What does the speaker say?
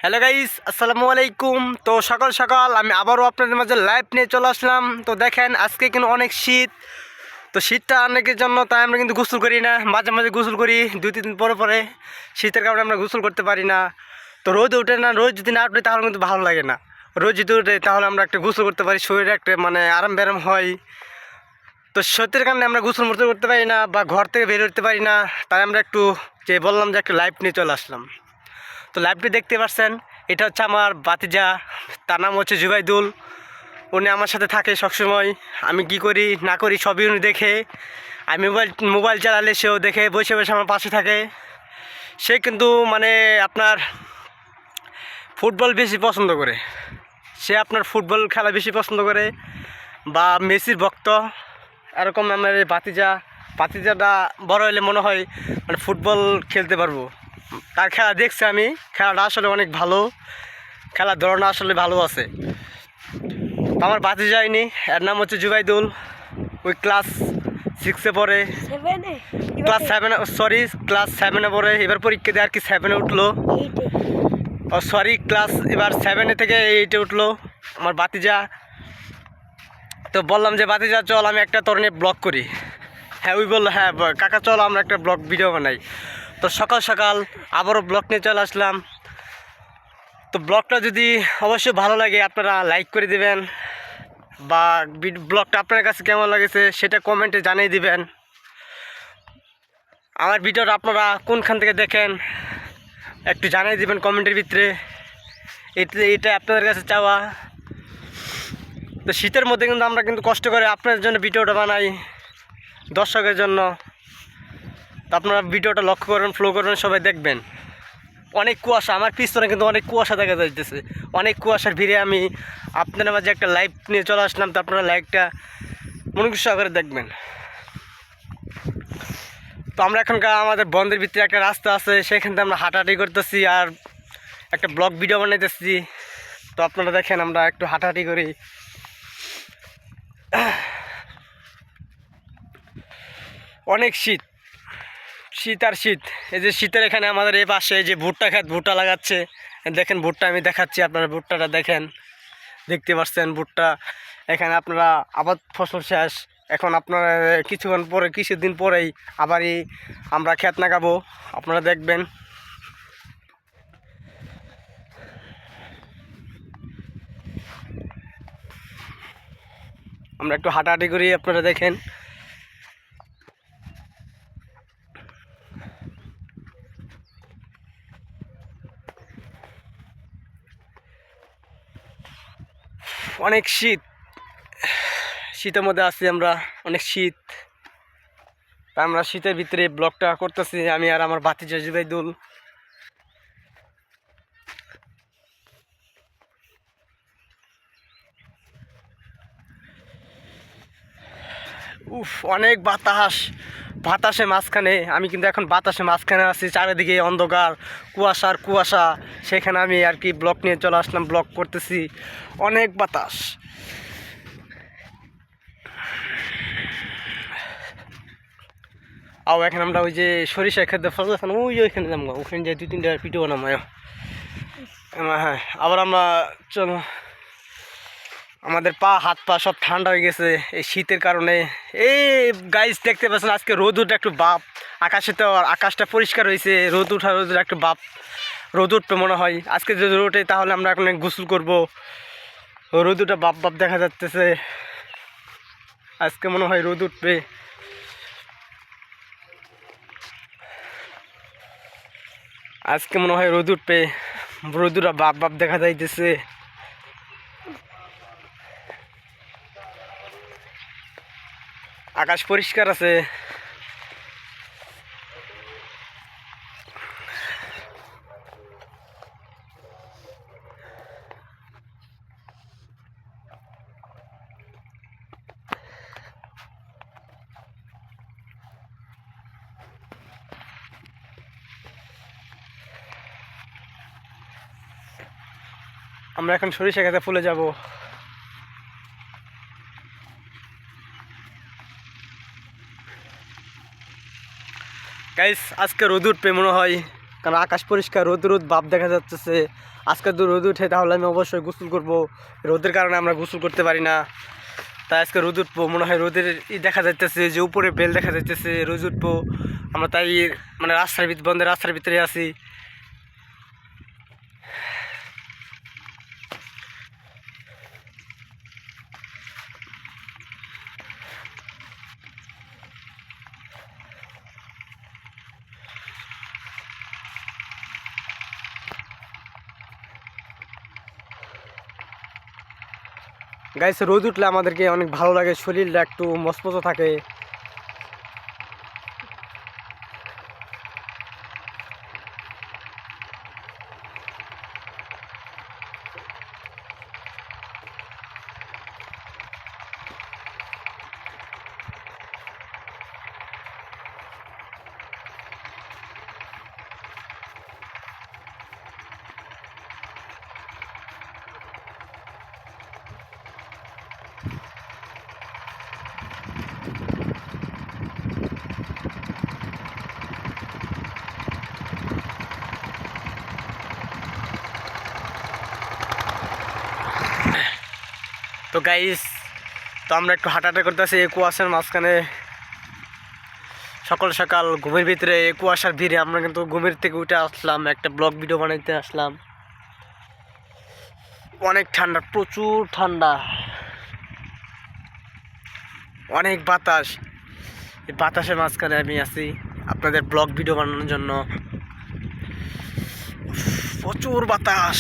Hello guys, আসসালামু আলাইকুম। তো সকাল সকাল আমি আবারও আপনাদের মাঝে লাইভ নিয়ে চলে আসলাম। তো দেখেন আজকে কিন্তু অনেক শীত। তো শীতটা অনেকের জন্য, তাই আমরা কিন্তু গোসল করি না, মাঝে মাঝে গোসল করি 2-3 দিন পরে পরে। শীতের কারণে আমরা গোসল করতে পারি না। তো রোদ ওঠে না, রোদ যদি না ওঠে তাহলে কিন্তু ভালো লাগে না। রোদ যদি ওঠে তাহলে আমরা একটা গোসল করতে পারি, শরীরে একটা আরাম ব্যারাম হয়। তো শীতের কারণে আমরা গোসল মতো করতে পারি না বা ঘর থেকে বের হতে পারি না। তাই আমরা একটু বললাম যে একটা লাইভ নিয়ে চলে আসলাম। তো লাইভটি দেখতে পাচ্ছেন, এটা হচ্ছে আমার বাতিজা, তার নাম হচ্ছে জুবাইদুল। উনি আমার সাথে থাকে সবসময়। আমি কি করি না করি সবই উনি দেখে। আমি মোবাইল চালালে সেও দেখে, বসে বসে আমার পাশে থাকে। সে কিন্তু আপনার ফুটবল বেশি পছন্দ করে। সে আপনার ফুটবল খেলা বেশি পছন্দ করে বা মেসির ভক্ত। এরকম আমার এই বাতিজাটা বড় হলে মনে হয় ফুটবল খেলতে পারবো। তার খেলা দেখছি আমি, খেলাটা আসলে অনেক ভালো, খেলার ধরনটা আসলে ভালো আছে। আমার বাতি যায়নি, এর নাম হচ্ছে জুবাইদুল। ওই ক্লাস 6-এ পড়ে, ক্লাস 7-এ পড়ে। এবার পরীক্ষা দিয়ে আর কি 7-এ উঠলো। ক্লাস এবার 7-এ থেকে 8-এ উঠলো আমার বাতিজা। তো বললাম যে বাতিজা চল আমি একটা তোর নিয়ে ব্লগ করি। হ্যাঁ, ওই বললো হ্যাঁ কাকা চল আমরা একটা ব্লগ ভিডিও বানাই। তো সকাল সকাল আবারও ব্লগ নিয়ে চলে আসলাম। তো ব্লগটা যদি অবশ্যই ভালো লাগে আপনারা লাইক করে দিবেন, বা ব্লগটা আপনার কাছে কেমন লাগেছে সেটা কমেন্টে জানিয়ে দিবেন। আমার ভিডিওটা আপনারা কোনখান থেকে দেখেন একটু জানিয়ে দিবেন কমেন্টের ভিতরে। এটা আপনাদের কাছে চাওয়া। তো শীতের মধ্যে কিন্তু আমরা কিন্তু কষ্ট করে আপনাদের জন্য ভিডিওটা বানাই, দর্শকের জন্য। তো আপনারা ভিডিওটা লক্ষ্য করবেন, ফলো করবেন, সবাই দেখবেন। অনেক কুয়াশা, আমার পিছনে কিন্তু অনেক কুয়াশা দেখা যাইতেছে। অনেক কুয়াশার ভিড়ে আমি আপনাদের মাঝে একটা লাইভ নিয়ে চলে আসলাম। তো আপনারা লাইভটা মনোযোগ সহকারে দেখবেন। তো আমরা এখনকার আমাদের বন্ধের ভিতরে একটা রাস্তা আছে, সেখান থেকে আমরা হাঁটাহাঁটি করতেছি আর একটা ব্লগ ভিডিও বানাইতেছি। তো আপনারা দেখেন আমরা একটু হাঁটাহাঁটি করি। অনেক শীত, শীত আর শীত। এই যে শীতের এখানে আমাদের এই পাশে যে ভুট্টা খেত, ভুট্টা লাগাচ্ছে। দেখেন ভুট্টা আমি দেখাচ্ছি, আপনারা ভুট্টাটা দেখেন, দেখতে পাচ্ছেন ভুট্টা। এখানে আপনারা আবাদ ফসল শেষ, এখন আপনারা কিছুদিন পরেই আবারই আমরা ক্ষেত লাগাবো, আপনারা দেখবেন। আমরা একটু হাঁটাহাঁটি করি, আপনারা দেখেন। অনেক শীত, শীতের মধ্যে আছি আমরা, অনেক শীত। তা আমরা শীতের ভিতরে ব্লগটা করতেছি, আমি আর আমার ভাতিজা জুবাইদুল। অনেক বাতাস, বাতাসে মাঝখানে আমি কিন্তু এখন বাতাসে মাঝখানে আছি, চারিদিকে অন্ধকার, কুয়াশার কুয়াশা। সেখানে আমি আর কি ব্লগ নিয়ে চলে আসলাম, ব্লগ করতেছি। অনেক বাতাস। এখানে আমরা ওই যে সরিষা খেতে ফসল আছে না, ওইখানে যাবো, ওখানে যে 2-3টা পিঠে বানাবো। হ্যাঁ, আবার আমরা চলো, আমাদের হাত পা সব ঠান্ডা হয়ে গেছে এই শীতের কারণে। এই গাইস দেখতে পাচ্ছেন আজকে রোদ উঠে একটু বাপ, আকাশে তো আকাশটা পরিষ্কার হয়েছে, রোদ একটু বাপ, রোদ উঠবে মনে হয় আজকে। যদি রোদ ওঠে তাহলে আমরা এখন গোসল করবো। রোদ উঠে বাপ বাপ দেখা যাচ্ছে, আজকে মনে হয় রোদ উঠবে। আজকে মনে হয় রোদ উঠবে, রোদ উঠা বাপ বাপ দেখা যাইতেছে। আকাশ পরিষ্কার আছে। আমরা এখন সরিষা খেতে ফুলে যাব। গাইস আজকে রোদ উঠবে মনে হয়, কারণ আকাশ পরিষ্কার, রোদ রোদ ভাব দেখা যাচ্ছে। আজকে তো রোদ উঠে তাহলে আমি অবশ্যই গোসল করব, রোদের কারণে আমরা গোসল করতে পারি না। তাই আজকে রোদ উঠবো, মনে হয় রোদের দেখা যাইতেছে যে উপরে বেল দেখা যাইতেছে, রোদ উঠবো আমরা, তাই মানে রাস্তার ভিতরে, বন্ধের রাস্তার ভিতরে আছি। গাইস রোদ উঠলে আমাদেরকে অনেক ভালো লাগে, শরীরটা একটু মচমচো থাকে। তো গাইস, তো আমরা একটু হাঁটাহাঁটি করতেছি এই কুয়াশার মাঝখানে। সকাল সকাল ঘুমের ভিতরে এই কুয়াশার ভিড়ে আমরা কিন্তু ঘুমের থেকে উঠে আসলাম, একটা ব্লগ ভিডিও বানাইতে আসলাম। অনেক ঠান্ডা, প্রচুর ঠান্ডা, অনেক বাতাস। এই বাতাসের মাঝখানে আমি আছি আপনাদের ব্লগ ভিডিও বানানোর জন্য। প্রচুর বাতাস।